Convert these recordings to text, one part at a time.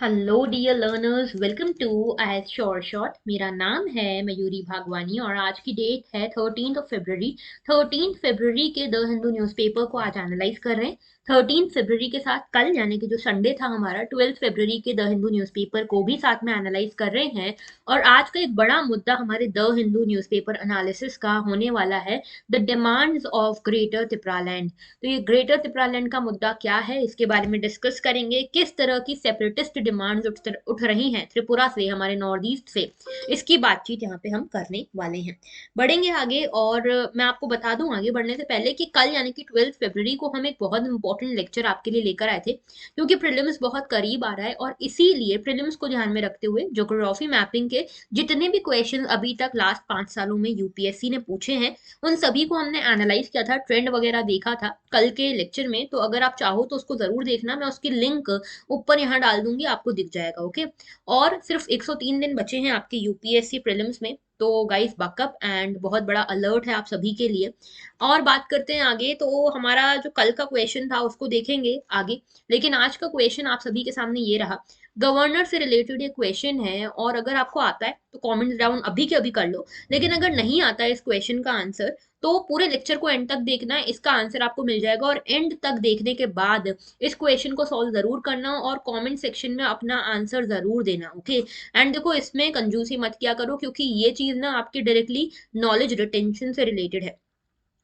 Hello dear learners, welcome to I sure shot. मेरा नाम है मयूरी भागवानी और आज की डेट है 13 फरवरी। 13 फरवरी के द हिंदू न्यूज़पेपर को आज एनालाइज कर रहे हैं। 13 फरवरी के साथ कल यानी कि जो संडे था हमारा 12 फरवरी के द हिंदू न्यूज़पेपर को भी साथ में एनालाइज कर रहे हैं। और आज का एक बड़ा मुद्दा हमारे द हिंदू न्यूज़पेपर एनालिसिस का होने वाला है द डिमांड्स ऑफ ग्रेटर तिपरालैंड। तो ये ग्रेटर तिपरालैंड का मुद्दा क्या है, इसके बारे में डिस्कस करेंगे। किस तरह की सेपरेटिस्ट डिमांड्स उठ रही हैं त्रिपुरा से, हमारे नॉर्थ ईस्ट से, इसकी बातचीत यहाँ पे हम करने वाले हैं। बढ़ेंगे आगे और मैं आपको बता दूं आगे बढ़ने से पहले कि कल यानी कि 12 फरवरी को हम एक बहुत इंपॉर्टेंट लेक्चर आपके लिए लेकर आए थे, क्योंकि प्रीलिम्स बहुत करीब आ रहा है और इसीलिए प्रीलिम्स को ध्यान में रखते हुए ज्योग्राफी मैपिंग के जितने भी क्वेश्चन अभी तक लास्ट 5 सालों में यूपीएससी ने पूछे हैं उन सभी को हमने एनालाइज किया था, ट्रेंड वगैरह देखा था कल के लेक्चर में। तो अगर आप चाहो तो उसको जरूर देखना, मैं उसकी लिंक ऊपर यहाँ डाल दूंगी, आपको दिख जाएगा। ओके। और सिर्फ 103 दिन बचे हैं आपके यूपीएससी प्रीलिम्स में, तो गाइस बकअप एंड बहुत बड़ा अलर्ट है आप सभी के लिए। और बात करते हैं आगे, तो हमारा जो कल का क्वेश्चन था उसको देखेंगे आगे, लेकिन आज का क्वेश्चन आप सभी के सामने ये रहा। गवर्नर से रिलेटेड ये क्वेश्चन है और अगर आपको आता है तो कमेंट्स डाउन अभी के अभी कर लो, लेकिन अगर नहीं आता है इस क्वेश्चन का आंसर तो पूरे लेक्चर को एंड तक देखना है, इसका आंसर आपको मिल जाएगा। और एंड तक देखने के बाद इस क्वेश्चन को सॉल्व जरूर करना और कमेंट सेक्शन में अपना आंसर जरूर देना। ओके। एंड देखो, इसमें कंजूसी मत किया करो, क्योंकि ये चीज ना आपके डायरेक्टली नॉलेज रिटेंशन से रिलेटेड है।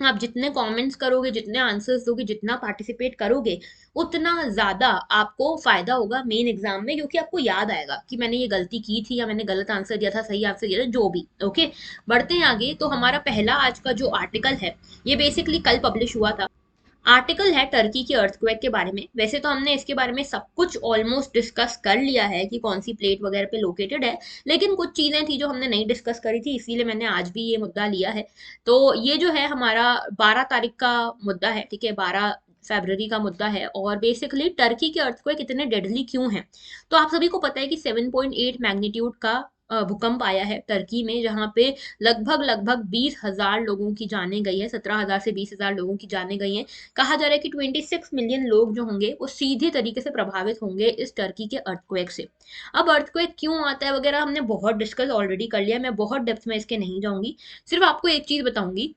आप जितने कमेंट्स करोगे, जितने आंसर्स दोगे, जितना पार्टिसिपेट करोगे, उतना ज्यादा आपको फायदा होगा मेन एग्जाम में, क्योंकि आपको याद आएगा कि मैंने ये गलती की थी या मैंने गलत आंसर दिया था, सही आंसर दिया था, जो भी। ओके। बढ़ते हैं आगे, तो हमारा पहला आज का जो आर्टिकल है ये बेसिकली कल पब्लिश हुआ था। आर्टिकल है टर्की के अर्थक्वेक के बारे में। वैसे तो हमने इसके बारे में सब कुछ ऑलमोस्ट डिस्कस कर लिया है कि कौन सी प्लेट वगैरह पे लोकेटेड है, लेकिन कुछ चीजें थी जो हमने नहीं डिस्कस करी थी, इसीलिए मैंने आज भी ये मुद्दा लिया है। तो ये जो है हमारा 12 तारीख का मुद्दा है, ठीक है, 12 फरवरी का मुद्दा है। और बेसिकली टर्की के अर्थक्वेक इतने डेडली क्यों हैं? तो आप सभी को पता है कि 7.8 मैग्नीट्यूड का भूकंप आया है टर्की में, जहां पे लगभग लगभग 20,000 लोगों की जानें गई है, 17,000 से 20,000 लोगों की जानें गई हैं। कहा जा रहा है कि 26 मिलियन लोग जो होंगे वो सीधे तरीके से प्रभावित होंगे इस टर्की के अर्थक्वेक से। अब अर्थक्वेक क्यों आता है वगैरह हमने बहुत डिस्कस ऑलरेडी कर लिया, मैं बहुत डेप्थ में इसके नहीं जाऊंगी। सिर्फ आपको एक चीज बताऊंगी।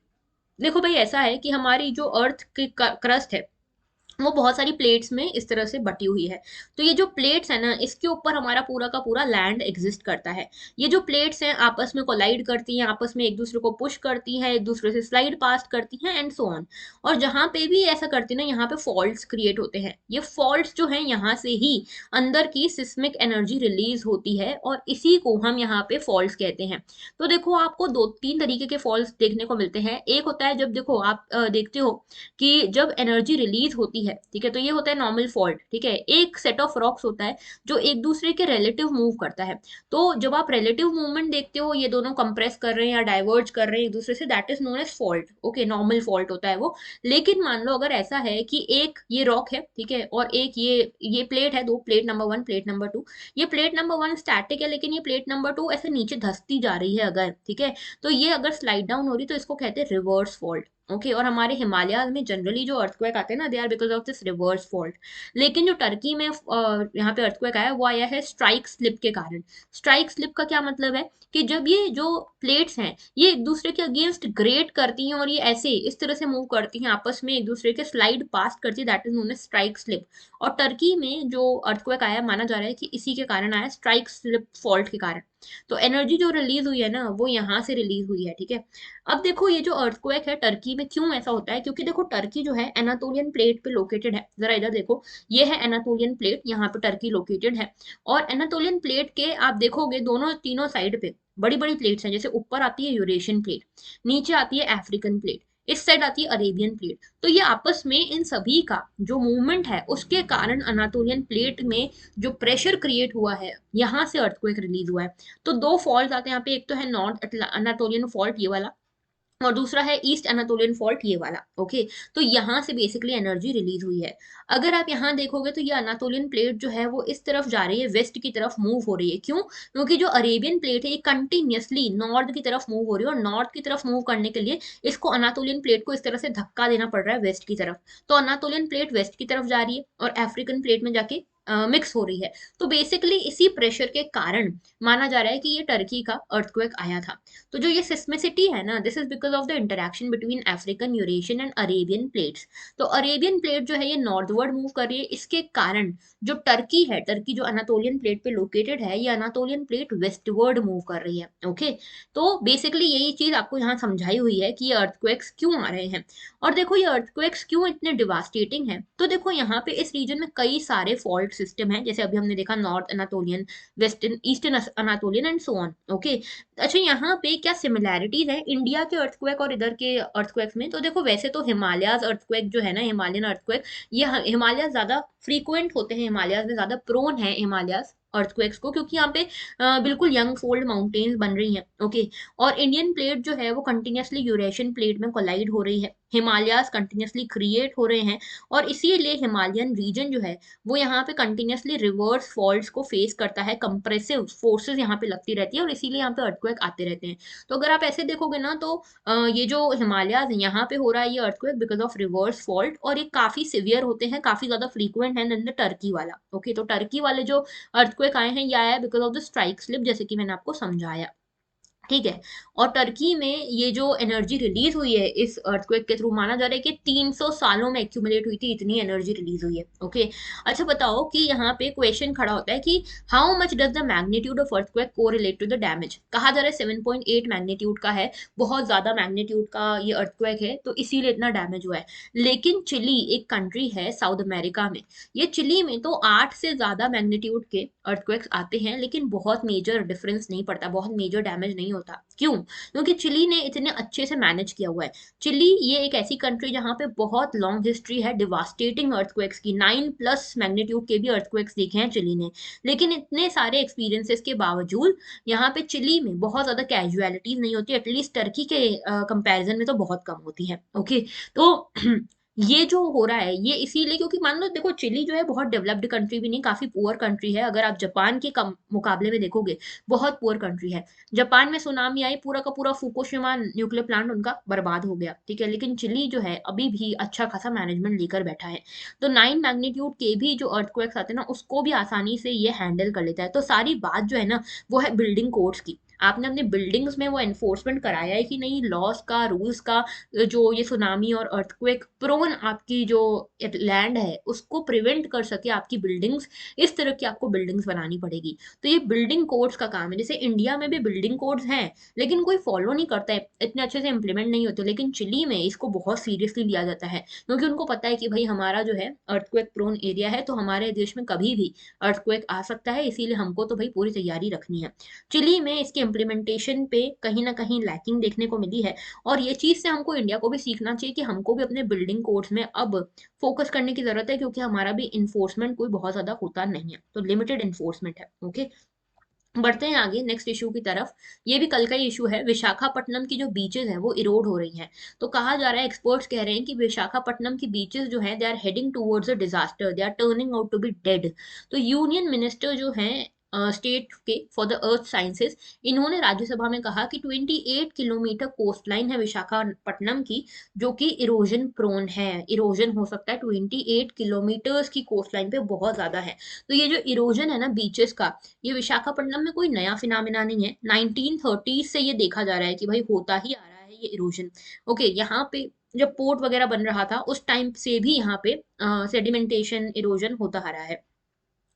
देखो भाई, ऐसा है कि हमारी जो अर्थ की क्रस्ट है वो बहुत सारी प्लेट्स में इस तरह से बटी हुई है। तो ये जो प्लेट्स है ना, इसके ऊपर हमारा पूरा का पूरा लैंड एग्जिस्ट करता है। ये जो प्लेट्स हैं आपस में कोलाइड करती हैं, आपस में एक दूसरे को पुश करती हैं, एक दूसरे से स्लाइड पास करती हैं एंड सो ऑन। और जहां पे भी ऐसा करती है ना, यहाँ पे फॉल्ट्स क्रिएट होते हैं। ये फॉल्ट्स जो है यहाँ से ही अंदर की सिस्मिक एनर्जी रिलीज होती है और इसी को हम यहाँ पे फॉल्ट्स कहते हैं। तो देखो, आपको दो तीन तरीके के फॉल्ट्स देखने को मिलते हैं। एक होता है जब देखो आप देखते हो कि जब एनर्जी रिलीज होती है, ठीक है, तो ये होता है नॉर्मल फॉल्ट। ठीक है, एक सेट ऑफ रॉक्स होता है जो एक दूसरे के रिलेटिव मूव करता है। तो जब आप रिलेटिव मूवमेंट देखते हो, ये दोनों कंप्रेस कर रहे हैं या डाइवर्ज कर रहे हैं एक दूसरे से, that is known as fault. Okay, normal fault होता है वो। लेकिन मान लो अगर ऐसा है कि एक ये रॉक है, ठीक है, और एक ये प्लेट है, दो plate number one, plate number two. ये प्लेट नंबर वन स्टैटिक है, लेकिन ये प्लेट नंबर टू ऐसे नीचे धसती जा रही है अगर, ठीक है, तो ये अगर स्लाइड डाउन हो रही तो इसको कहते हैं रिवर्स फॉल्ट। ओके। और हमारे हिमालय में जनरली जो अर्थक्वेक आते हैं ना, they are because of this reverse fault. लेकिन जो टर्की में यहाँ पे अर्थक्वेक आया वो आया है स्ट्राइक स्लिप के कारण। स्ट्राइक स्लिप का क्या मतलब है कि जब ये जो प्लेट्स हैं ये एक दूसरे के अगेंस्ट ग्रेट करती हैं और ये ऐसे इस तरह से मूव करती हैं आपस में, एक दूसरे के स्लाइड पास करती है, that is known as strike slip. और टर्की में जो अर्थक्वेक आया माना जा रहा है कि इसी के कारण आया, स्ट्राइक स्लिप फॉल्ट के कारण। तो एनर्जी जो रिलीज हुई है ना वो यहाँ से रिलीज हुई है, ठीक है। अब देखो, ये जो अर्थक्वेक है टर्की में क्यों ऐसा होता है, क्योंकि देखो टर्की जो है एनातोलियन प्लेट पे लोकेटेड है। जरा इधर देखो, ये है एनातोलियन प्लेट, यहाँ पे टर्की लोकेटेड है। और एनातोलियन प्लेट के आप देखोगे दोनों तीनों साइड पे बड़ी बड़ी प्लेट्स हैं। जैसे ऊपर आती है यूरेशियन प्लेट, नीचे आती है अफ्रीकन प्लेट, इस साइड आती है अरेबियन प्लेट। तो ये आपस में इन सभी का जो मूवमेंट है उसके कारण अनातोलियन प्लेट में जो प्रेशर क्रिएट हुआ है, यहाँ से अर्थक्वेक रिलीज हुआ है। तो दो फॉल्ट आते हैं यहाँ पे, एक तो है नॉर्थ अनातोलियन फॉल्ट ये वाला, और दूसरा है ईस्ट एनाटोलियन फॉल्ट ये वाला। ओके। तो यहाँ से बेसिकली एनर्जी रिलीज हुई है। अगर आप यहाँ देखोगे तो ये अनातोलियन प्लेट जो है वो इस तरफ जा रही है, वेस्ट की तरफ मूव हो रही है। क्यों? क्योंकि जो अरेबियन प्लेट है ये कंटिन्यूअसली नॉर्थ की तरफ मूव हो रही है, और नॉर्थ की तरफ मूव करने के लिए इसको अनातोलियन प्लेट को इस तरह से धक्का देना पड़ रहा है वेस्ट की तरफ। तो अनातोलियन प्लेट वेस्ट की तरफ जा रही है और अफ्रीकन प्लेट में जाके मिक्स हो रही है। तो बेसिकली इसी प्रेशर के कारण माना जा रहा है कि ये टर्की का अर्थक्वेक आया था। तो जो ये सिस्मिसिटी है ना, this is because of the interaction between African, Eurasian and Arabian plates. तो अरेबियन प्लेट जो है ये नॉर्थवर्ड मूव कर रही है, इसके कारण जो टर्की है, टर्की जो अनातोलियन प्लेट पे लोकेटेड है, ये अनातोलियन प्लेट वेस्टवर्ड मूव कर रही है। ओके, तो बेसिकली यही चीज आपको यहाँ समझाई हुई है कि ये अर्थक्वेक्स क्यों आ रहे हैं। और देखो ये अर्थक्वेक्स क्यों इतने डिवास्टेटिंग है, तो देखो यहाँ पे इस रीजन में कई सारे फॉल्ट सिस्टम है, जैसे अभी हमने देखा north Anatolian, western, eastern Anatolian and so on. Okay, अच्छा यहाँ पे क्या सिमिलैरिटीज है इंडिया के अर्थक्वेक और इधर के अर्थक्वेक्स में? तो देखो वैसे तो हिमालयाज अर्थक्वेक जो है ना, हिमालयन अर्थक्वेक, ये हिमालय ज्यादा फ्रीक्वेंट होते हैं, हिमालयाज में ज्यादा प्रोन है हिमालयाज अर्थक्वेक्स को, क्योंकि यहाँ पे बिल्कुल यंग फोल्ड माउंटेन्स बन रही हैं। ओके, और इंडियन प्लेट जो है वो कंटिन्यूसली यूरेशियन प्लेट में कोलाइड हो रही है, हिमालयाज कंटिन्यूसली क्रिएट हो रहे हैं, और इसीलिए हिमालयन रीजन जो है वो यहाँ पे कंटिन्यूसली रिवर्स फॉल्ट्स को फेस करता है, कंप्रेसिव फोर्सेस यहाँ पे लगती रहती है, और इसीलिए यहाँ पे अर्थक्वेक आते रहते हैं। तो अगर आप ऐसे देखोगे ना, तो ये जो हिमालयाज है यहाँ पे हो रहा है ये earthquake because of reverse fault, और ये काफी सिवियर होते हैं, काफी ज्यादा फ्रीक्वेंट है देन द टर्की वाला। ओके, तो टर्की वाले जो अर्थक्वेक आए हैं ये आया है because of the strike slip, जैसे कि मैंने आपको समझाया। ठीक है, और टर्की में ये जो एनर्जी रिलीज हुई है इस अर्थक्वेक के थ्रू, माना जा रहा है कि 300 सालों में एक्यूमुलेट हुई थी, इतनी एनर्जी रिलीज हुई है। ओके, अच्छा बताओ कि यहाँ पे क्वेश्चन खड़ा होता है कि how much does the magnitude of earthquake correlate to the damage. कहा जा रहा है 7.8 मैग्नीट्यूड का है, बहुत ज्यादा मैग्नीट्यूड का ये अर्थक्वेक है, तो इसीलिए इतना डैमेज हुआ है। लेकिन चिली एक कंट्री है साउथ अमेरिका में, ये चिली में तो 8 से ज्यादा मैग्नीट्यूड के अर्थक्वेक्स आते हैं, लेकिन बहुत मेजर डिफरेंस नहीं पड़ता, बहुत मेजर डैमेज नहीं होता। क्यों? क्योंकि चिली ने इतने अच्छे से मैनेज किया हुआ है। चिली ये एक ऐसी कंट्री जहां पे बहुत लॉन्ग हिस्ट्री है डिवास्टेटिंग अर्थक्वेक्स की, 9+ मैग्नीट्यूड के भी अर्थक्वेक्स देखे हैं चिली ने। लेकिन इतने सारे एक्सपीरियंसेस के बावजूद यहाँ पे चिली में बहुत ज्यादा कैजुअलिटीज नहीं होती, एटलीस्ट टर्की के कंपैरिजन में तो बहुत कम होती है। ओके, तो ये जो हो रहा है ये इसीलिए क्योंकि मान लो देखो चिली जो है बहुत डेवलप्ड कंट्री भी नहीं, काफी पुअर कंट्री है, अगर आप जापान के कम मुकाबले में देखोगे बहुत पुअर कंट्री है। जापान में सुनामी आई, पूरा का पूरा फुकुशिमा न्यूक्लियर प्लांट उनका बर्बाद हो गया, ठीक है, लेकिन चिली जो है अभी भी अच्छा खासा मैनेजमेंट लेकर बैठा है। तो 9 मैग्नीट्यूड के भी जो अर्थक्वेक्स आते हैं ना, उसको भी आसानी से ये हैंडल कर लेता है। तो सारी बात जो है ना वो है बिल्डिंग कोड्स की, आपने अपने बिल्डिंग्स में वो एनफोर्समेंट कराया है कि नहीं, लॉस का, रूल्स का, जो ये सुनामी और अर्थक्वेक प्रोन आपकी जो लैंड है उसको प्रिवेंट कर सके आपकी बिल्डिंग्स, इस तरह की आपको बिल्डिंग्स बनानी पड़ेगी। तो ये बिल्डिंग कोड्स का काम है। जैसे इंडिया में भी बिल्डिंग कोड्स हैं, लेकिन कोई फॉलो नहीं करता है, इतने अच्छे से इंप्लीमेंट नहीं होते, लेकिन चिली में इसको बहुत सीरियसली लिया जाता है, क्योंकि उनको पता है कि भाई हमारा जो है अर्थक्वेक प्रोन एरिया है, तो हमारे देश में कभी भी अर्थक्वेक आ सकता है, इसीलिए हमको तो भाई पूरी तैयारी रखनी है। चिली में इसके इम्प्लीमेंटेशन पे कहीं ना कहीं लैकिंग देखने को मिली है, और ये चीज से हमको इंडिया को भी सीखना चाहिए कि हमको भी अपने बिल्डिंग कोड्स में अब फोकस करने की जरूरत है, क्योंकि हमारा भी इन्फोर्समेंट कोई बहुत ज्यादा होता नहीं है, तो लिमिटेड इन्फोर्समेंट है। ओके, बढ़ते हैं आगे नेक्स्ट इशू की तरफ। ये भी कल का ही इशू है, विशाखापट्टनम की जो बीचेस हैं वो इरोड हो रही हैं। तो कहा जा रहा है, एक्सपर्ट्स कह रहे हैं कि विशाखापट्टनम की बीचेस जो हैं they are heading towards a disaster, they are turning out to be dead. तो यूनियन मिनिस्टर जो हैं स्टेट के फॉर द अर्थ साइंसेज, इन्होंने राज्यसभा में कहा कि 28 किलोमीटर कोस्ट लाइन है विशाखापट्टनम की, जो कि इरोजन प्रोन है, इरोजन हो सकता है 28 किलोमीटर्स की कोस्ट लाइन पे, बहुत ज्यादा है। तो ये जो इरोजन है ना बीचेस का, ये विशाखापट्टनम में कोई नया फिनोमिना नहीं है, 1930 से ये देखा जा रहा है कि भाई होता ही आ रहा है ये इरोजन। ओके, यहाँ पे जब पोर्ट वगैरह बन रहा था उस टाइम से भी यहाँ पे सेडिमेंटेशन, इरोजन होता आ रहा है।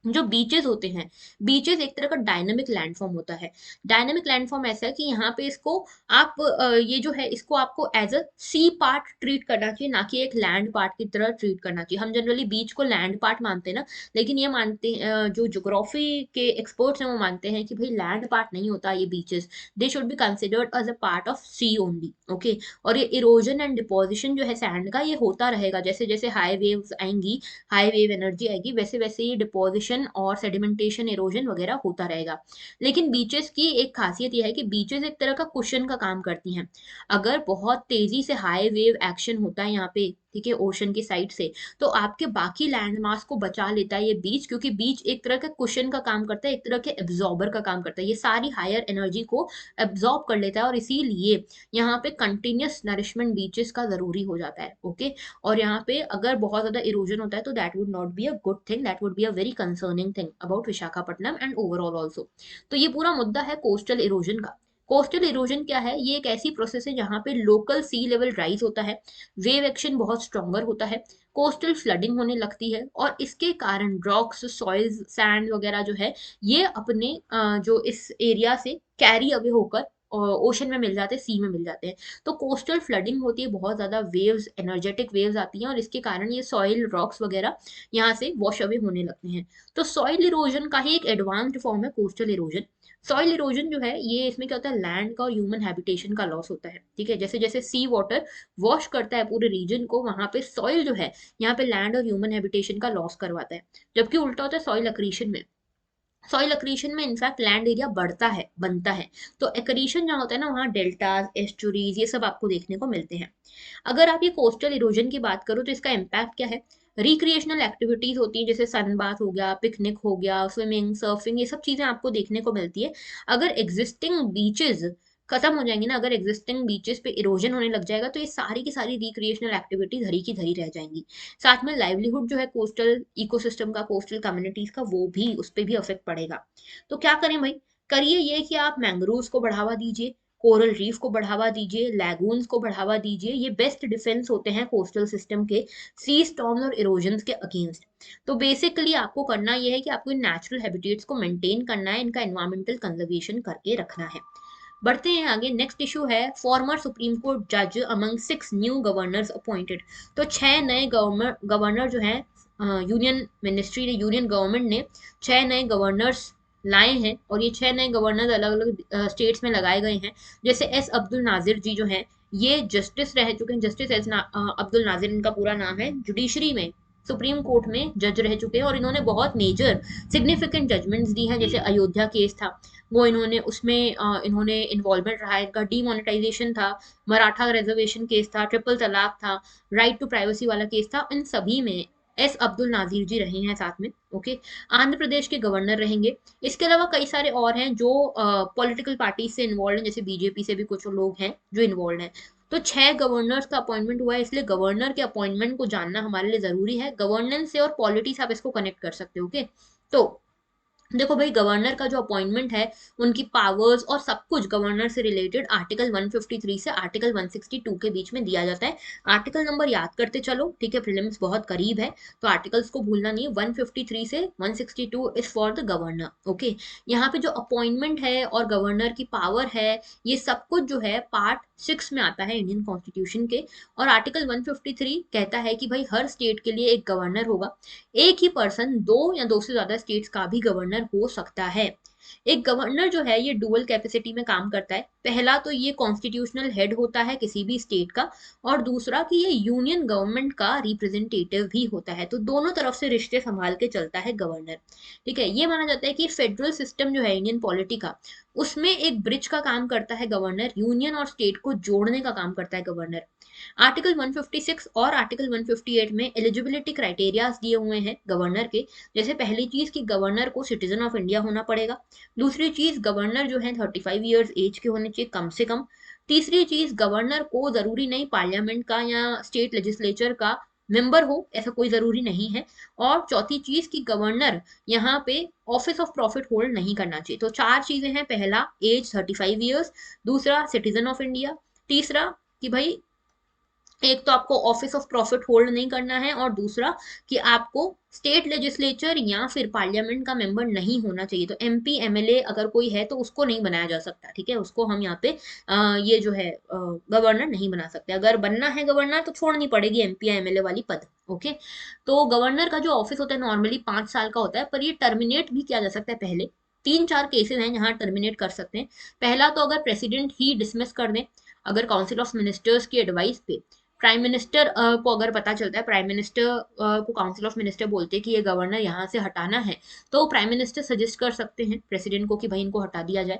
जो बीचेस होते हैं, बीचेस एक तरह का डायनामिक लैंडफॉर्म होता है। डायनामिक लैंडफॉर्म ऐसा है कि यहाँ पे इसको आप ये जो है इसको आपको as a sea part treat करना चाहिए, ना कि एक लैंड पार्ट की तरह ट्रीट करना चाहिए। हम जनरली बीच को लैंड पार्ट मानते हैं ना, लेकिन ये मानते जो ज्योग्राफी के एक्सपर्ट्स हैं वो मानते हैं कि भाई लैंड पार्ट नहीं होता ये beaches, they should be considered as a part of sea only. Okay, और ये इरोजन एंड डिपोजिशन जो है सैंड का, ये होता रहेगा, जैसे जैसे हाई वेव्स आएंगी, हाई वेव एनर्जी आएगी, वैसे वैसे ये डिपोजिशन और सेडिमेंटेशन, इरोजन वगैरह होता रहेगा। लेकिन बीचेस की एक खासियत यह है कि बीचेस एक तरह का कुशन का काम करती हैं। अगर बहुत तेजी से हाई वेव एक्शन होता है यहाँ पे, ठीक है, ओशन की साइड से, तो आपके बाकी लैंड मास को बचा लेता है ये बीच, क्योंकि बीच एक तरह का कुशन का काम करता है, एक तरह के एब्जॉर्बर का काम करता है, ये सारी हायर एनर्जी को एब्जॉर्ब कर लेता है, और इसीलिए यहाँ पे कंटिन्यूस नरिशमेंट बीचेस का जरूरी हो जाता है। ओके, और यहाँ पे अगर बहुत ज्यादा इरोजन होता है तो that would not be a good thing, that would be a very concerning thing about Visakhapatnam and overall also. तो ये पूरा मुद्दा है कोस्टल इरोजन का। कोस्टल इरोजन क्या है? ये एक ऐसी प्रोसेस है जहां पे लोकल सी लेवल राइज होता है, वेव एक्शन बहुत स्ट्रॉन्गर होता है, कोस्टल फ्लडिंग होने लगती है, और इसके कारण रॉक्स, सॉइल्स, सैंड वगैरह जो है ये अपने जो इस एरिया से कैरी अवे होकर ओशन में मिल जाते हैं, सी में मिल जाते हैं। तो कोस्टल फ्लडिंग होती है, बहुत ज्यादा वेव्स, एनर्जेटिक वेव्स आती हैं, और इसके कारण ये सॉइल, रॉक्स वगैरह यहाँ से वॉश अवे होने लगते हैं। तो सॉइल इरोजन का ही एक एडवांस्ड फॉर्म है कोस्टल इरोजन। सॉइल इरोजन जो है ये, इसमें क्या होता है, लैंड का और ह्यूमन हैबिटेशन का लॉस होता है। ठीक है, जैसे जैसे सी वाटर वॉश करता है पूरे रीजन को, वहां पे सॉइल जो है यहाँ पे लैंड और ह्यूमन हैबिटेशन का लॉस करवाता है। जबकि उल्टा होता है सॉइल अक्रीशन में। सॉइल अक्रीशन में इनफैक्ट लैंड एरिया बढ़ता है, बनता है। तो एक्रीशन जहाँ होता है ना, वहाँ डेल्टाज, एस्चुरीज, ये सब आपको देखने को मिलते हैं। अगर आप ये कोस्टल इरोजन की बात करो तो इसका इम्पैक्ट क्या है? रिक्रिएशनल एक्टिविटीज होती है, जैसे सन बाथ हो गया, पिकनिक हो गया, स्विमिंग, सर्फिंग, ये सब चीजें आपको देखने को मिलती है। अगर एग्जिस्टिंग बीचेस खत्म हो जाएंगी ना, अगर एग्जिस्टिंग बीचेस पे इरोजन होने लग जाएगा, तो ये सारी की सारी रिक्रिएशनल एक्टिविटी धरी की धरी रह जाएंगी। साथ में लाइवलीहुड जो है कोस्टल इकोसिस्टम का, कोस्टल कम्युनिटीज का, वो भी, उस पर भी अफेक्ट पड़ेगा। तो क्या करें भाई? करिए ये कि आप मैंग्रोव्स को बढ़ावा दीजिए, कोरल रीफ को बढ़ावा दीजिए, लैगून्स को बढ़ावा दीजिए। ये बेस्ट डिफेंस होते हैं कोस्टल सिस्टम के सी स्टॉर्म्स और इरोजन के अगेंस्ट। तो बेसिकली आपको करना यह है कि आपको इन नेचुरल हैबिटेट्स को मेंटेन करना है, इनका एनवायरमेंटल कंजर्वेशन करके रखना है। बढ़ते हैं आगे। नेक्स्ट इशू है फॉर्मर सुप्रीम कोर्ट जज अमंग 6 न्यू गवर्नर्स अपॉइंटेड। तो 6 नए गवर्नर जो हैं, यूनियन मिनिस्ट्री ने, यूनियन गवर्नमेंट ने 6 नए गवर्नर्स लाए हैं, और ये 6 नए गवर्नर अलग अलग स्टेट्स में लगाए गए हैं। जैसे एस अब्दुल नाजिर जी जो हैं, ये जस्टिस रह चुके हैं, जस्टिस अब्दुल नाजिर इनका पूरा नाम है, जुडिशरी में, सुप्रीम कोर्ट में जज रह चुके हैं, और इन्होंने बहुत मेजर सिग्निफिकेंट जजमेंट्स दी हैं। जैसे अयोध्या केस था, वो इन्होंने उसमें इन्होंने इन्वॉल्वमेंट रहा है इनका, डीमोनेटाइजेशन था, मराठा रिजर्वेशन केस था, ट्रिपल तलाक था, राइट टू प्राइवेसी वाला केस था, इन सभी में एस अब्दुल नाजिर जी रहे हैं साथ में। ओके, आंध्र प्रदेश के गवर्नर रहेंगे। इसके अलावा कई सारे और हैं जो पॉलिटिकल पार्टी से इन्वॉल्व हैं, जैसे बीजेपी से भी कुछ लोग हैं जो इन्वॉल्व हैं। तो 6 गवर्नर्स का अपॉइंटमेंट हुआ है, इसलिए गवर्नर के अपॉइंटमेंट को जानना हमारे लिए जरूरी है। गवर्नेंस से और पॉलिटिक्स आप इसको कनेक्ट कर सकते हो। ओके, तो देखो भाई, गवर्नर का जो अपॉइंटमेंट है, उनकी पावर्स और सब कुछ गवर्नर से रिलेटेड आर्टिकल 153 से आर्टिकल 162 के बीच में दिया जाता है। आर्टिकल नंबर याद करते चलो, ठीक है, प्रीलिम्स बहुत करीब है, तो आर्टिकल्स को भूलना नहीं है। 153 से 162 is for the governor. Okay, यहाँ पे जो अपॉइंटमेंट है और गवर्नर की पावर है, ये सब कुछ जो है पार्ट 6 में आता है इंडियन कॉन्स्टिट्यूशन के। और आर्टिकल 153 कहता है कि भाई हर स्टेट के लिए एक गवर्नर होगा। एक ही पर्सन दो या दो से ज्यादा स्टेट्स का भी गवर्नर हो सकता है। एक गवर्नर जो है ये डुअल कैपेसिटी में काम करता है। पहला तो ये कॉन्स्टिट्यूशनल हेड होता है किसी भी स्टेट का, और दूसरा कि ये यूनियन गवर्नमेंट का रिप्रेजेंटेटिव भी होता है। तो दोनों तरफ से रिश्ते संभाल के चलता है गवर्नर। ठीक है, ये माना जाता है कि फेडरल सिस्टम जो है इंडियन पॉलिटी का, उसमें एक ब्रिज का काम करता है गवर्नर, यूनियन और स्टेट को जोड़ने का काम करता है गवर्नर। आर्टिकल 156 और आर्टिकल 158 में एलिजिबिलिटी क्राइटेरियाज दिए हुए हैं गवर्नर के। जैसे पहली चीज कि गवर्नर को सिटीजन ऑफ इंडिया होना पड़ेगा। दूसरी चीज, गवर्नर जो है 35 ईयर्स एज के होने चाहिए कम से कम। तीसरी चीज, गवर्नर को जरूरी नहीं पार्लियामेंट का या स्टेट लेजिस्लेचर का मेंबर हो, ऐसा कोई जरूरी नहीं है। और चौथी चीज कि गवर्नर यहाँ पे ऑफिस ऑफ प्रॉफिट होल्ड नहीं करना चाहिए। तो 4 चीजें हैं। पहला, एज 35 ईयर्स। दूसरा, सिटीजन ऑफ इंडिया। तीसरा कि भाई, एक तो आपको ऑफिस ऑफ प्रॉफिट होल्ड नहीं करना है, और दूसरा कि आपको स्टेट लेजिस्लेचर या फिर पार्लियामेंट का मेंबर नहीं होना चाहिए। तो एमपी एमएलए अगर कोई है तो उसको नहीं बनाया जा सकता। ठीक है, उसको हम यहाँ पे ये जो है गवर्नर नहीं बना सकते। अगर बनना है गवर्नर तो छोड़नी पड़ेगी एमपी या एमएलए वाली पद। ओके, तो गवर्नर का जो ऑफिस होता है नॉर्मली 5 साल का होता है, पर ये टर्मिनेट भी किया जा सकता है। पहले 3-4 केसेस हैं जहां टर्मिनेट कर सकते हैं। पहला तो अगर प्रेसिडेंट ही डिसमिस कर दें, अगर काउंसिल ऑफ मिनिस्टर्स की एडवाइस पे प्राइम मिनिस्टर को अगर पता चलता है, प्राइम मिनिस्टर को काउंसिल ऑफ मिनिस्टर बोलते हैं कि ये गवर्नर यहाँ से हटाना है, तो प्राइम मिनिस्टर सजेस्ट कर सकते हैं प्रेसिडेंट को कि भाई इनको हटा दिया जाए।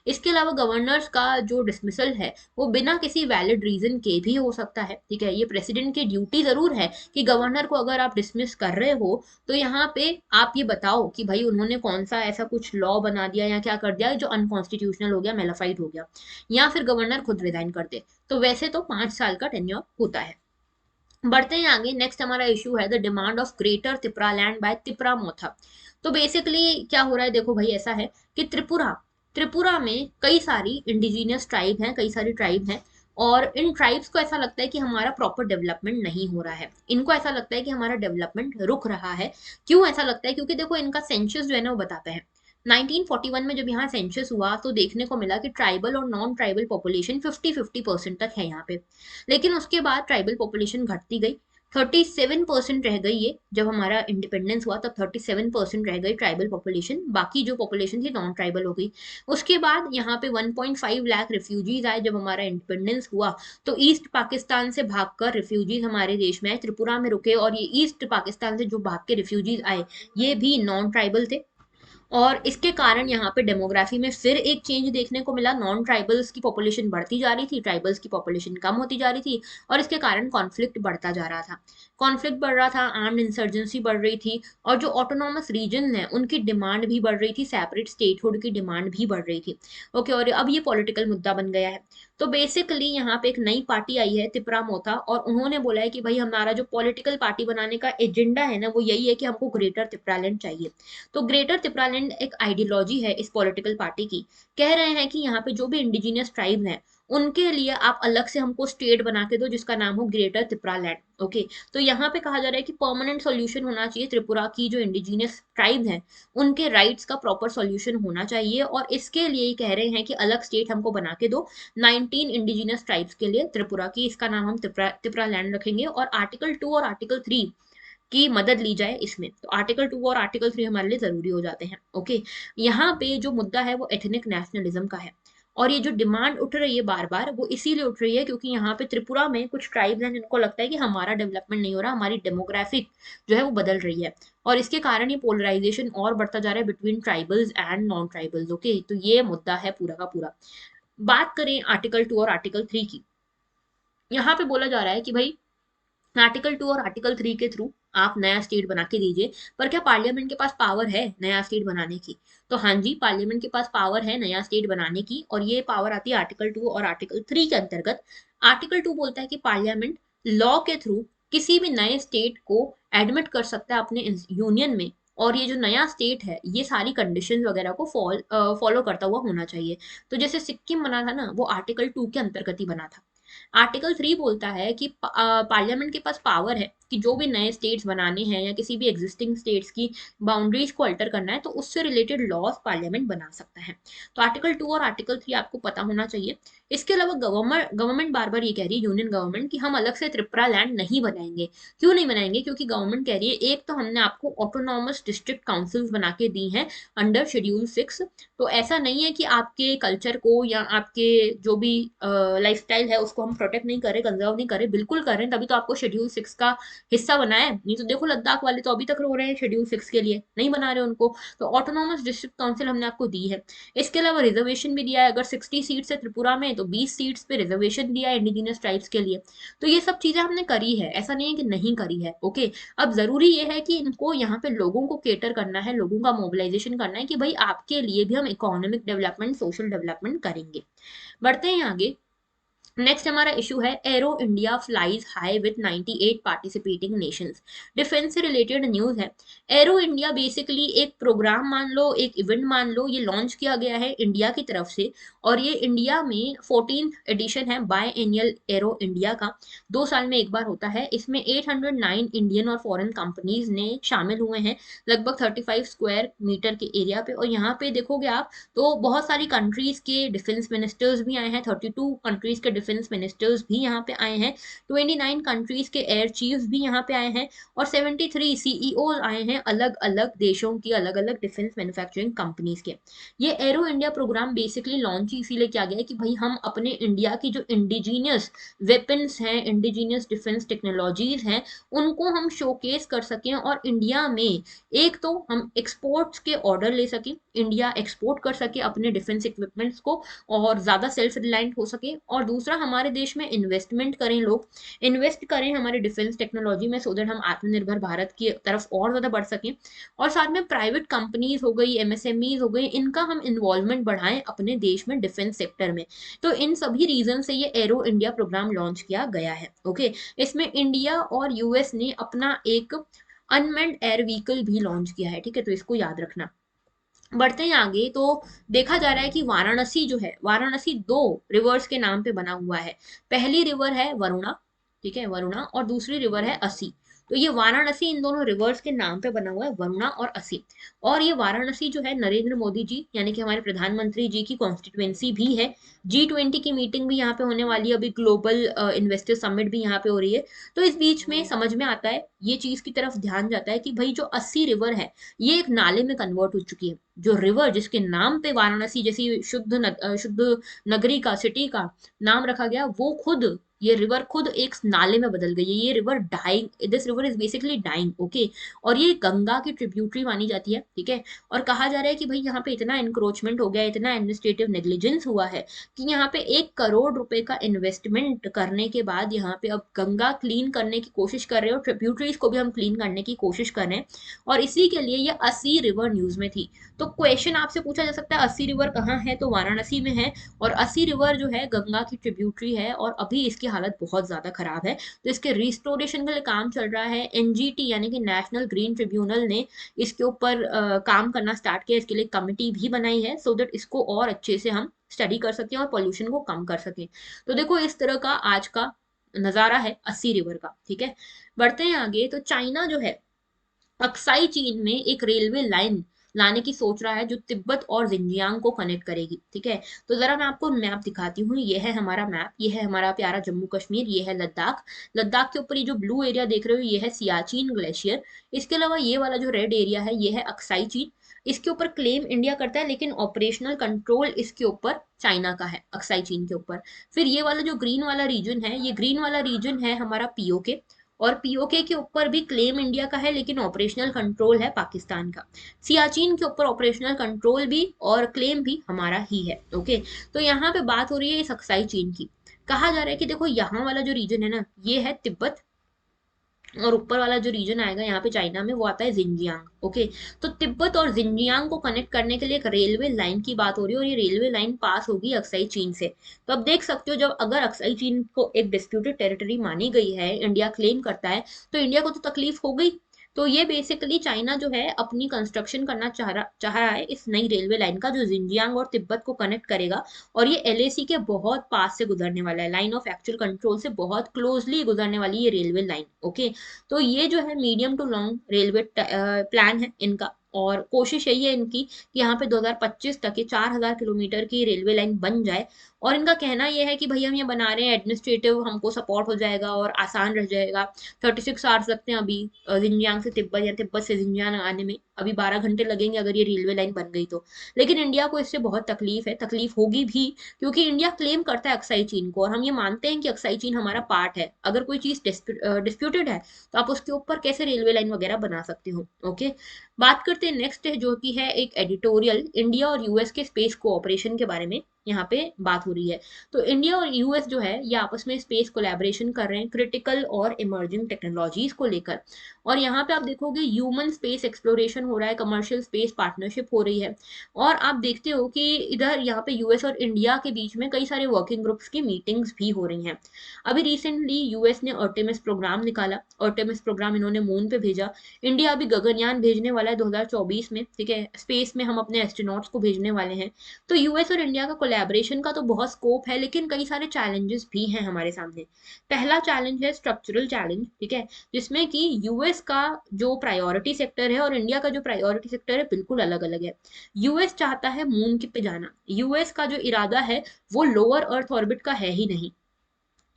इसके अलावा गवर्नर्स का जो डिसमिसल है वो बिना किसी वैलिड रीजन के भी हो सकता है, ठीक है। ये प्रेसिडेंट की ड्यूटी जरूर है कि गवर्नर को अगर आप डिसमिस कर रहे हो तो यहाँ पे आप ये बताओ कि भाई उन्होंने कौन सा ऐसा कुछ लॉ बना दिया या क्या कर दिया जो अनकॉन्स्टिट्यूशनल हो गया, मेलाफाइड हो गया, या फिर गवर्नर खुद रिजाइन कर दे। तो वैसे तो 5 साल का टेन्योर होता है। बढ़ते हैं आगे। नेक्स्ट हमारा इशू है the demand of greater Tripura land by Tripura Motha. तो बेसिकली क्या हो रहा है, देखो भाई ऐसा है कि त्रिपुरा त्रिपुरा में कई सारी इंडिजिनियस ट्राइब हैं, कई सारी ट्राइब हैं, और इन ट्राइब्स को ऐसा लगता है कि हमारा प्रॉपर डेवलपमेंट नहीं हो रहा है। इनको ऐसा लगता है कि हमारा डेवलपमेंट रुक रहा है। क्यों ऐसा लगता है? क्योंकि देखो इनका सेंसस जो है ना वो बताते हैं 1941 में जब यहाँ सेंसस हुआ तो देखने को मिला कि ट्राइबल और नॉन ट्राइबल पॉपुलेशन 50-50% तक है यहाँ पे। लेकिन उसके बाद ट्राइबल पॉपुलेशन घटती गई, 37% रह गई। ये जब हमारा इंडिपेंडेंस हुआ तब 37% रह गई ट्राइबल पॉपुलेशन, बाकी जो पॉपुलेशन थी नॉन ट्राइबल हो गई। उसके बाद यहाँ पे 1.5 लाख रिफ्यूजीज आए जब हमारा इंडिपेंडेंस हुआ। तो ईस्ट पाकिस्तान से भागकर रिफ्यूजीज हमारे देश में आए, त्रिपुरा में रुके, और ये ईस्ट पाकिस्तान से जो भाग के रिफ्यूजीज आए ये भी नॉन ट्राइबल थे। और इसके कारण यहाँ पे डेमोग्राफी में फिर एक चेंज देखने को मिला। नॉन ट्राइबल्स की पॉपुलेशन बढ़ती जा रही थी, ट्राइबल्स की पॉपुलेशन कम होती जा रही थी, और इसके कारण कॉन्फ्लिक्ट बढ़ता जा रहा था। कॉन्फ्लिक्ट बढ़ रहा था, आर्म्ड इंसर्जेंसी बढ़ रही थी, और जो ऑटोनॉमस रीजन है उनकी डिमांड भी बढ़ रही थी, सेपरेट स्टेटहुड की डिमांड भी बढ़ रही थी। ओके, और अब ये पॉलिटिकल मुद्दा बन गया है। तो बेसिकली यहाँ पे एक नई पार्टी आई है त्रिपुरा मोथा, और उन्होंने बोला है कि भाई हमारा जो पॉलिटिकल पार्टी बनाने का एजेंडा है ना वो यही है कि हमको ग्रेटर त्रिपुरालैंड चाहिए। तो ग्रेटर त्रिपुरालैंड एक आइडियोलॉजी है इस पॉलिटिकल पार्टी की। कह रहे हैं कि यहाँ पे जो भी इंडिजिनियस ट्राइब हैं उनके लिए आप अलग से हमको स्टेट बना के दो जिसका नाम हो ग्रेटर त्रिपुरालैंड। ओके, तो यहाँ पे कहा जा रहा है कि परमानेंट सॉल्यूशन होना चाहिए, त्रिपुरा की जो इंडिजिनियस ट्राइब हैं उनके राइट्स का प्रॉपर सॉल्यूशन होना चाहिए, और इसके लिए कह रहे हैं कि अलग स्टेट हमको बना के दो 19 इंडिजिनियस ट्राइब्स के लिए त्रिपुरा की, इसका नाम हम त्रिपुरालैंड रखेंगे, और आर्टिकल 2 और आर्टिकल 3 की मदद ली जाए इसमें। तो आर्टिकल 2 और आर्टिकल 3 हमारे लिए जरूरी हो जाते हैं। ओके, यहाँ पे जो मुद्दा है वो एथनिक नेशनलिज्म का है, और ये जो डिमांड उठ रही है बार बार वो इसीलिए उठ रही है क्योंकि यहाँ पे त्रिपुरा में कुछ ट्राइब्स हैं जिनको लगता है कि हमारा डेवलपमेंट नहीं हो रहा, हमारी डेमोग्राफिक जो है वो बदल रही है, और इसके कारण ये पोलराइजेशन और बढ़ता जा रहा है between tribals and non tribals. Okay, तो ये मुद्दा है पूरा का पूरा। बात करें आर्टिकल 2 और आर्टिकल 3 की, यहाँ पे बोला जा रहा है कि भाई आर्टिकल 2 और आर्टिकल 3 के थ्रू आप नया स्टेट बना के दीजिए, पर क्या पार्लियामेंट के पास पावर है नया स्टेट बनाने की? तो हाँ जी, पार्लियामेंट के पास पावर है नया स्टेट बनाने की, और ये पावर आती है आर्टिकल 2 और आर्टिकल 3 के अंतर्गत। आर्टिकल 2 बोलता है कि पार्लियामेंट लॉ के थ्रू किसी भी नए स्टेट को एडमिट कर सकता है अपने यूनियन में, और ये जो नया स्टेट है ये सारी कंडीशंस वगैरह को फॉलो करता हुआ होना चाहिए। तो जैसे सिक्किम बना था ना वो आर्टिकल 2 के अंतर्गत ही बना था। आर्टिकल 3 बोलता है कि पार्लियामेंट के पास पावर है कि जो भी नए स्टेट्स बनाने हैं या किसी भी एग्जिस्टिंग स्टेट्स की बाउंड्रीज को अल्टर करना है तो उससे रिलेटेड लॉज पार्लियामेंट बना सकता है। तो आर्टिकल 2 और आर्टिकल 3 आपको पता होना चाहिए। इसके अलावा गवर्नमेंट बार बार ये कह रही है, यूनियन गवर्नमेंट, कि हम अलग से त्रिपुरा लैंड नहीं बनाएंगे। क्यों नहीं बनाएंगे? क्योंकि गवर्नमेंट कह रही है एक तो हमने आपको ऑटोनॉमस डिस्ट्रिक्ट काउंसिल्स बना के दी हैं अंडर शेड्यूल 6। तो ऐसा नहीं है कि आपके कल्चर को या आपके जो भी लाइफस्टाइल है उसको हम प्रोटेक्ट नहीं कर रहे, कंजर्व नहीं कर रहे, बिल्कुल कर रहे हैं, तभी तो आपको शेड्यूल 6 का हिस्सा बनाया है। नहीं तो देखो लद्दाख वाले तो अभी तक रो रहे हैं शेड्यूल 6 के लिए, नहीं बना रहे उनको। तो ऑटोनॉमस डिस्ट्रिक्ट काउंसिल हमने आपको दी है। इसके अलावा रिजर्वेशन भी दिया है, अगर 60 सीट्स है त्रिपुरा में तो 20 सीट्स पे रिजर्वेशन दिया है इंडिजिनियस ट्राइब्स के लिए। तो ये सब चीजें हमने करी है, ऐसा नहीं है कि नहीं करी है। ओके, अब जरूरी ये है कि इनको यहाँ पे लोगों को केटर करना है, लोगों का मोबिलाइजेशन करना है कि भाई आपके लिए भी हम इकोनॉमिक डेवलपमेंट, सोशल डेवलपमेंट करेंगे। बढ़ते हैं आगे। नेक्स्ट हमारा इशू है arrow India flies high with 98 participating Nations. Defence से रिलेटेड न्यूज है। एरो इंडिया बेसिकली एक प्रोग्राम मान लो, एक इवेंट मान लो, ये लॉन्च किया गया है इंडिया की तरफ से, और ये इंडिया में 14th एडिशन है बाय एनियल एरो इंडिया का। 2 साल में एक बार होता है। इसमें 809 इंडियन और फॉरेन कंपनीज ने शामिल हुए हैं लगभग 35 स्क्वायर मीटर के एरिया पे। और यहाँ पे देखोगे आप तो बहुत सारी कंट्रीज के डिफेंस मिनिस्टर्स भी आए हैं, 32 कंट्रीज के डिफेंस मिनिस्टर्स भी यहाँ पे आए हैं, 29 कंट्रीज के एयर चीफ्स भी यहाँ पे आए हैं, और 73 सीईओ आए हैं अलग अलग देशों की, अलग अलग डिफेंस मैन्युफैक्चरिंग कंपनीज के। ये Aero India programme basically launch इसीलिए किया गया है कि भाई हम अपने इंडिया की जो इंडिजीनियस वेपन्स हैं, इंडिजीनियस डिफेंस टेक्नोलॉजीज हैं, उनको हम शोकेस कर सकें, और इंडिया में एक तो हम एक्सपोर्ट्स के ऑर्डर ले सकें, इंडिया एक्सपोर्ट कर सके अपने डिफेंस इक्विपमेंट्स को और ज़्यादा सेल्फ रिलायंट हो सके, और दूसरा हमारे देश में इन्वेस्टमेंट करें, लोग इन्वेस्ट करें हमारे डिफेंस टेक्नोलॉजी में, सो दैट हम आत्मनिर्भर भारत की तरफ और ज़्यादा बढ़ सकें, और साथ में प्राइवेट कंपनीज हो गई, एमएसएमईज हो गई, इनका हम इन्वॉल्वमेंट बढ़ाएं अपने देश में डिफेंस सेक्टर में। तो इन सभी रीजन से ये एरो इंडिया प्रोग्राम लॉन्च किया गया है। ओके, इसमें इंडिया और यूएस ने अपना एक अनमैन्ड एयर व्हीकल भी लॉन्च किया है, ठीक है, तो इसको याद रखना। बढ़ते हैं आगे, तो देखा जा रहा है कि वाराणसी जो है, वाराणसी दो रिवर्स के नाम पे बना हुआ है। पहली रिवर है वरुणा, ठीक है, वरुणा, और दूसरी रिवर है असी। तो ये वाराणसी इन दोनों रिवर्स के नाम पे बना हुआ है, वरुणा और असी। और ये वाराणसी जो है नरेंद्र मोदी जी यानी कि हमारे प्रधानमंत्री जी की कॉन्स्टिट्युएंसी भी है। G20 की मीटिंग भी यहाँ पे होने वाली है, अभी ग्लोबल इन्वेस्टर समिट भी यहाँ पे हो रही है। तो इस बीच में समझ में आता है, ये चीज की तरफ ध्यान जाता है कि भाई जो अस्सी रिवर है ये एक नाले में कन्वर्ट हो चुकी है। जो रिवर जिसके नाम पे वाराणसी जैसी शुद्ध नगरी का, सिटी का नाम रखा गया, वो खुद, ये रिवर खुद एक नाले में बदल गई है। ये river dying, this river is basically dying. Okay, और ये गंगा की ट्रिब्यूटरी मानी जाती है, ठीक है। और कहा जा रहा है कि भाई यहाँ पे इतना इंक्रोचमेंट हो गया, इतना एडमिनिस्ट्रेटिव नेग्लिजेंस हुआ है कि यहाँ पे 1 करोड़ रुपए का इन्वेस्टमेंट करने के बाद यहाँ पे अब गंगा क्लीन करने की कोशिश कर रहे हैं, और ट्रिब्यूटरीज को भी हम क्लीन करने की कोशिश कर रहे हैं, और इसी के लिए ये अस्सी रिवर न्यूज में थी। तो क्वेश्चन आपसे पूछा जा सकता है अस्सी रिवर कहाँ है, तो वाराणसी में है। और अस्सी रिवर जो है गंगा की ट्रिब्यूटरी है, और अभी इसकी हालत बहुत ज्यादा खराब है, तो इसके रिस्टोरेशन के लिए काम चल रहा है। एनजीटी यानी कि नेशनल ग्रीन ट्रिब्यूनल ने इसके ऊपर काम करना स्टार्ट किया, इसके लिए कमिटी भी बनाई है, सो दैट इसको और अच्छे से हम स्टडी कर सकें और पोल्यूशन को कम कर सकें। तो देखो इस तरह का आज का नजारा है अस्सी रिवर का, ठीक है। बढ़ते हैं आगे, तो चाइना जो है अक्साई चीन में एक रेलवे लाइन लाने की सोच रहा है, जो तिब्बत और जिंजियांग को कनेक्ट करेगी, ठीक है। तो जरा मैं आपको मैप दिखाती हूँ, ये है हमारा मैप, ये है हमारा प्यारा जम्मू कश्मीर, ये है लद्दाख। लद्दाख के ऊपर ये जो ब्लू एरिया देख रहे हो ये है सियाचिन ग्लेशियर। इसके अलावा ये वाला जो रेड एरिया है ये है अक्साई चीन। इसके ऊपर क्लेम इंडिया करता है, लेकिन ऑपरेशनल कंट्रोल इसके ऊपर चाइना का है, अक्साई चीन के ऊपर। फिर ये वाला जो ग्रीन वाला रीजन है, ये ग्रीन वाला रीजन है हमारा पीओके, और पीओके के ऊपर भी क्लेम इंडिया का है, लेकिन ऑपरेशनल कंट्रोल है पाकिस्तान का। सियाचिन के ऊपर ऑपरेशनल कंट्रोल भी और क्लेम भी हमारा ही है। ओके, तो यहाँ पे बात हो रही है इस अक्साई चीन की। कहा जा रहा है कि देखो यहाँ वाला जो रीजन है ना, ये है तिब्बत, और ऊपर वाला जो रीजन आएगा यहाँ पे चाइना में, वो आता है जिंजियांग। ओके, तो तिब्बत और जिंजियांग को कनेक्ट करने के लिए एक रेलवे लाइन की बात हो रही है, और ये रेलवे लाइन पास होगी अक्साई चीन से। तो अब देख सकते हो, जब अगर अक्साई चीन को एक डिस्प्यूटेड टेरिटरी मानी गई है, इंडिया क्लेम करता है, तो इंडिया को तो तकलीफ हो गई। तो ये बेसिकली चाइना जो है अपनी कंस्ट्रक्शन करना चाह रहा है इस नई रेलवे लाइन का, जो जिंजियांग और तिब्बत को कनेक्ट करेगा, और ये एलएसी के बहुत पास से गुजरने वाला है, लाइन ऑफ एक्चुअल कंट्रोल से बहुत क्लोजली गुजरने वाली ये रेलवे लाइन। ओके, तो ये जो है medium to long railway plan है इनका, और कोशिश यही है इनकी कि यहाँ पे 2025 तक ये 4000 किलोमीटर की रेलवे लाइन बन जाए। और इनका कहना यह है कि भाई हम ये बना रहे हैं, एडमिनिस्ट्रेटिव हमको सपोर्ट हो जाएगा और आसान रह जाएगा। 36 आवर्स लगते हैं अभी जिंजियांग से तिब्बत या तिब्बत से जिंजियांग आने में, अभी 12 घंटे लगेंगे अगर ये रेलवे लाइन बन गई तो। लेकिन इंडिया को इससे बहुत तकलीफ है, तकलीफ होगी भी, क्योंकि इंडिया क्लेम करता है अक्साई चीन को, और हम ये मानते हैं कि अक्साई चीन हमारा पार्ट है। अगर कोई चीज डिस्प्यूटेड है तो आप उसके ऊपर कैसे रेलवे लाइन वगैरह बना सकते हो। ओके, बात करते हैं नेक्स्ट, जो कि है एक एडिटोरियल इंडिया और यूएस के स्पेस कोऑपरेशन के बारे में यहाँ पे बात हो रही है। तो इंडिया और यूएस जो है ये आपस में स्पेस कोलैबोरेशन कर रहे हैं क्रिटिकल और इमर्जिंग टेक्नोलॉजीज को लेकर। और यहाँ पे आप देखोगे ह्यूमन स्पेस एक्सप्लोरेशन हो रहा है, कमर्शियल स्पेस पार्टनरशिप हो रही है। और आप देखते हो कि इधर यहाँ पे यूएस और इंडिया के बीच में कई सारे वर्किंग ग्रुप्स की मीटिंग्स भी हो रही हैं। अभी रिसेंटली यूएस ने अर्टेमिस प्रोग्राम निकाला, अर्टेमिस प्रोग्राम इन्होंने मून पे भेजा। इंडिया अभी गगनयान भेजने वाला है 2024 में, ठीक है, स्पेस में हम अपने एस्ट्रोनॉट्स को भेजने वाले हैं। तो यूएस और इंडिया का कोलैबोरेशन का तो बहुत स्कोप है, लेकिन कई सारे चैलेंजेस भी हैं हमारे सामने। पहला चैलेंज है स्ट्रक्चरल चैलेंज, ठीक है, जिसमें कि यूएस का जो प्रायोरिटी सेक्टर है और इंडिया का जो प्रायोरिटी सेक्टर है बिल्कुल अलग अलग है। यूएस चाहता है मून पे जाना, यूएस का जो इरादा है वो लोअर अर्थ ऑर्बिट का है ही नहीं।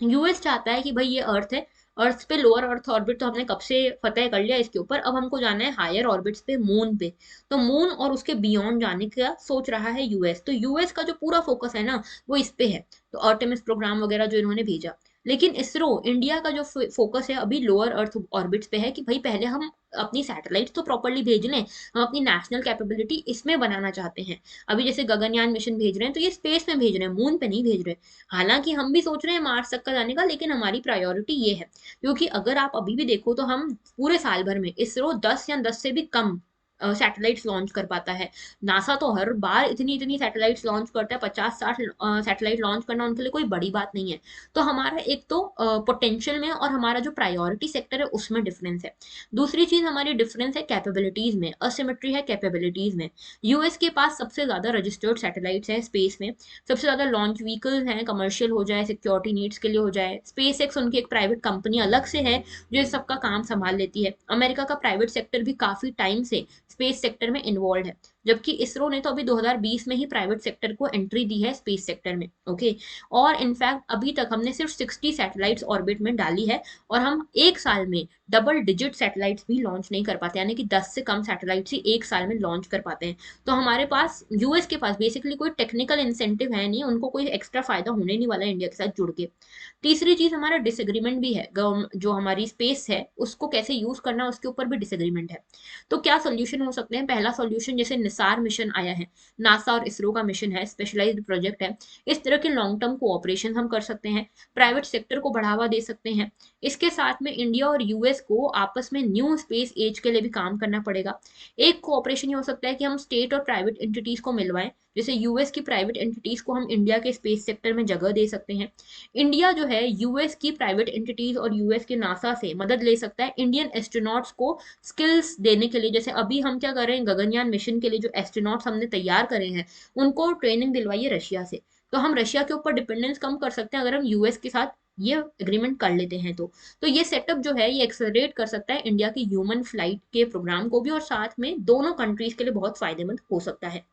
यूएस चाहता है कि भाई ये अर्थ है, अर्थ पे लोअर अर्थ ऑर्बिट तो हमने कब से फतेह कर लिया इसके ऊपर, अब हमको जाना है हायर ऑर्बिट्स पे, मून पे। तो मून और उसके बियॉन्ड जाने का सोच रहा है यूएस। तो यूएस का जो पूरा फोकस है ना वो इस पे है, तो आर्टेमिस प्रोग्राम वगैरह जो इन्होंने भेजा। लेकिन इसरो इंडिया का जो फोकस है अभी लोअर अर्थ ऑर्बिट्स पे है कि भाई पहले हम अपनी सैटेलाइट तो प्रॉपरली भेज लें, हम अपनी नेशनल कैपेबिलिटी इसमें बनाना चाहते हैं। अभी जैसे गगनयान मिशन भेज रहे हैं तो ये स्पेस में भेज रहे हैं, मून पे नहीं भेज रहे। हालांकि हम भी सोच रहे हैं मार्स तक का जाने का, लेकिन हमारी प्रायोरिटी ये है। क्योंकि अगर आप अभी भी देखो तो हम पूरे साल भर में इसरो 10 या 10 से भी कम सैटेलाइट्स लॉन्च कर पाता है। नासा तो हर बार इतनी इतनी सैटेलाइट्स लॉन्च करता है, 50-60 सैटेलाइट लॉन्च करना उनके लिए कोई बड़ी बात नहीं है। तो हमारा एक तो पोटेंशियल में और हमारा जो प्रायोरिटी सेक्टर है उसमें डिफरेंस है। दूसरी चीज हमारी डिफरेंस है कैपेबिलिटीज में, असिमेट्री है कैपेबिलिटीज में। यूएस के पास सबसे ज्यादा रजिस्टर्ड सैटेलाइट्स है स्पेस में, सबसे ज्यादा लॉन्च व्हीकल हैं, कमर्शियल हो जाए, सिक्योरिटी नीड्स के लिए हो जाए। स्पेस एक्स उनकी एक प्राइवेट कंपनी अलग से है जो इस सबका काम संभाल लेती है। अमेरिका का प्राइवेट सेक्टर भी काफी टाइम से स्पेस सेक्टर में इन्वॉल्व है, जबकि इसरो ने तो अभी 2020 में ही प्राइवेट सेक्टर को एंट्री दी है स्पेस सेक्टर में। ओके, और इनफैक्ट अभी तक हमने सिर्फ 60 सैटेलाइट्स ऑर्बिट में डाली है, और हम एक साल में डबल डिजिट सैटेलाइट्स भी लॉन्च नहीं कर पाते, यानी कि 10 से कम सैटेलाइट्स ही एक साल में लॉन्च कर पाते हैं। तो हमारे पास, यूएस के पास बेसिकली कोई टेक्निकल इंसेंटिव है नहीं, उनको कोई एक्स्ट्रा फायदा होने नहीं वाला इंडिया के साथ जुड़ के। तीसरी चीज हमारा डिसएग्रीमेंट भी है, जो हमारी स्पेस है उसको कैसे यूज करना उसके ऊपर भी डिसएग्रीमेंट है। तो क्या सोल्यूशन हो सकते हैं? पहला सोल्यूशन, जैसे निसार मिशन आया है, नासा और इसरो का मिशन है, स्पेशलाइज्ड प्रोजेक्ट है, इस तरह के लॉन्ग टर्म कोऑपरेशन हम कर सकते हैं, प्राइवेट सेक्टर को बढ़ावा दे सकते हैं। इसके साथ में इंडिया और यूएस को आपस में न्यू स्पेस एज के लिए भी काम करना पड़ेगा। एक कोऑपरेशन ये हो सकता है कि हम स्टेट और प्राइवेट एंटिटीज को मिलवाएं, जैसे यूएस की प्राइवेट एंटिटीज को हम इंडिया के स्पेस सेक्टर में जगह दे सकते हैं। इंडिया जो है यूएस की प्राइवेट एंटिटीज और यूएस के नासा से मदद ले सकता है इंडियन एस्ट्रोनॉट्स को स्किल्स देने के लिए। जैसे अभी हम क्या कर रहे हैं, गगनयान मिशन के लिए जो एस्ट्रोनॉट्स हमने तैयार करे हैं उनको ट्रेनिंग दिलवाइए रशिया से। तो हम रशिया के ऊपर डिपेंडेंस कम कर सकते हैं अगर हम यूएस के साथ ये एग्रीमेंट कर लेते हैं। तो ये सेटअप जो है ये एक्सेलरेट कर सकता है इंडिया की ह्यूमन फ्लाइट के प्रोग्राम को भी, और साथ में दोनों कंट्रीज के लिए बहुत फायदेमंद हो सकता है।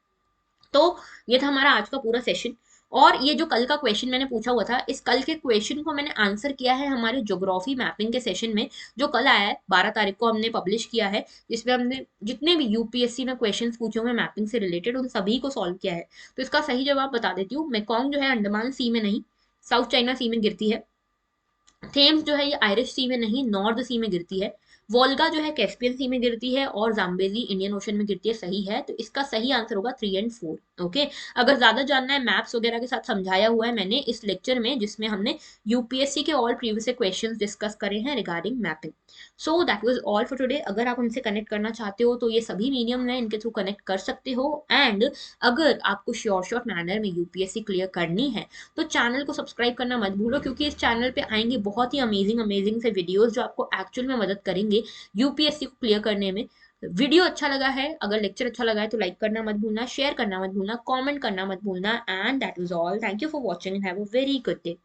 तो ये था हमारा आज का पूरा सेशन। और ये जो कल का क्वेश्चन मैंने पूछा हुआ था, इस कल के क्वेश्चन को मैंने आंसर किया है हमारे ज्योग्राफी मैपिंग के सेशन में, जो कल आया है 12 तारीख को हमने पब्लिश किया है, जिसमें हमने जितने भी यूपीएससी में क्वेश्चंस पूछे हुए मैपिंग से रिलेटेड उन सभी को सॉल्व किया है। तो इसका सही जवाब बता देती हूँ, मेकॉन्ग जो है अंडमान सी में नहीं, साउथ चाइना सी में गिरती है। थेम्स जो है ये आयरिश सी में नहीं, नॉर्थ सी में गिरती है। वोल्गा जो है कैस्पियन सी में गिरती है, और जाम्बेजी इंडियन ओशन में गिरती है। सही है, तो इसका सही आंसर होगा 3 और 4। ओके, अगर ज्यादा जानना है, मैप्स वगैरह के साथ समझाया हुआ है मैंने इस लेक्चर में, जिसमें हमने यूपीएससी के ऑल प्रीवियस क्वेश्चंस डिस्कस करे हैं regarding mapping. So that was all for today. अगर आप हमसे कनेक्ट करना चाहते हो तो ये सभी मीडियम है, इनके थ्रू कनेक्ट कर सकते हो। एंड अगर आपको श्योर शॉर्ट मैनर में यूपीएससी क्लियर करनी है तो चैनल को सब्सक्राइब करना मत भूलो, क्योंकि इस चैनल पे आएंगे बहुत ही अमेजिंग अमेजिंग से वीडियोस जो आपको एक्चुअल में मदद करेंगे यूपीएससी को क्लियर करने में। वीडियो अच्छा लगा है, अगर लेक्चर अच्छा लगा है तो लाइक करना मत भूलना, शेयर करना मत भूलना, कमेंट करना मत भूलना। And that was all. Thank you for watching and have a very good day.